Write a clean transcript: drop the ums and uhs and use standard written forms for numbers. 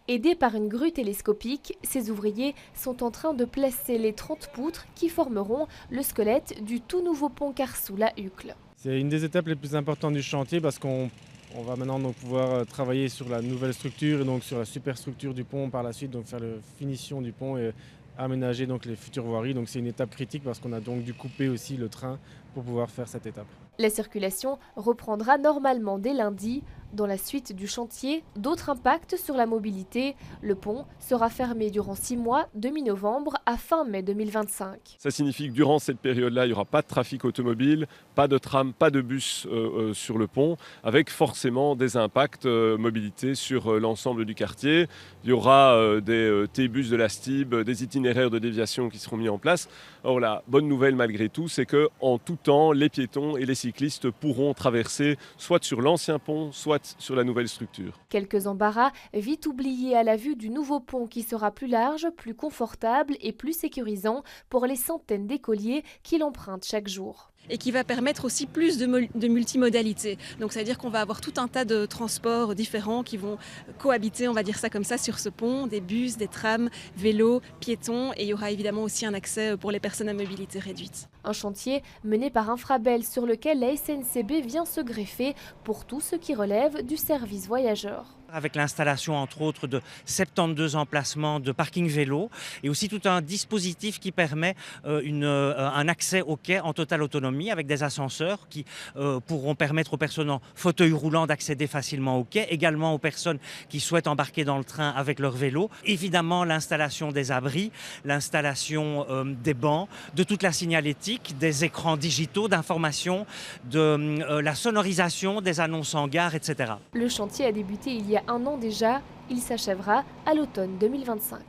Aidés par une grue télescopique, ces ouvriers sont en train de placer les 30 poutres qui formeront le squelette du tout nouveau pont Carsoul à Uccle. C'est une des étapes les plus importantes du chantier parce qu'on va maintenant donc pouvoir travailler sur la nouvelle structure et donc sur la superstructure du pont par la suite, donc faire la finition du pont et aménager donc les futures voiries. Donc c'est une étape critique parce qu'on a donc dû couper aussi le train pour pouvoir faire cette étape. La circulation reprendra normalement dès lundi. Dans la suite du chantier, d'autres impacts sur la mobilité. Le pont sera fermé durant 6 mois, de mi-novembre à fin mai 2025. Ça signifie que durant cette période-là, il n'y aura pas de trafic automobile, pas de tram, pas de bus sur le pont, avec forcément des impacts mobilité sur l'ensemble du quartier. Il y aura des T-bus de la STIB, des itinéraires de déviation qui seront mis en place. Or la bonne nouvelle malgré tout, c'est qu'en tout temps, les piétons et les cyclistes pourront traverser soit sur l'ancien pont, soit sur la nouvelle structure. Quelques embarras vite oubliés à la vue du nouveau pont qui sera plus large, plus confortable et plus sécurisant pour les centaines d'écoliers qui l'empruntent chaque jour. Et qui va permettre aussi plus de multimodalité. Donc ça veut dire qu'on va avoir tout un tas de transports différents qui vont cohabiter, on va dire ça comme ça, sur ce pont, des bus, des trams, vélos, piétons, et il y aura évidemment aussi un accès pour les personnes à mobilité réduite. Un chantier mené par Infrabel sur lequel la SNCB vient se greffer pour tout ce qui relève du service voyageurs. Avec l'installation entre autres de 72 emplacements de parking vélo et aussi tout un dispositif qui permet un accès au quai en totale autonomie avec des ascenseurs qui pourront permettre aux personnes en fauteuil roulant d'accéder facilement au quai, également aux personnes qui souhaitent embarquer dans le train avec leur vélo. Évidemment l'installation des abris, l'installation des bancs, de toute la signalétique, des écrans digitaux d'information, de la sonorisation des annonces en gare, etc. Le chantier a débuté il y a 1 an déjà, il s'achèvera à l'automne 2025.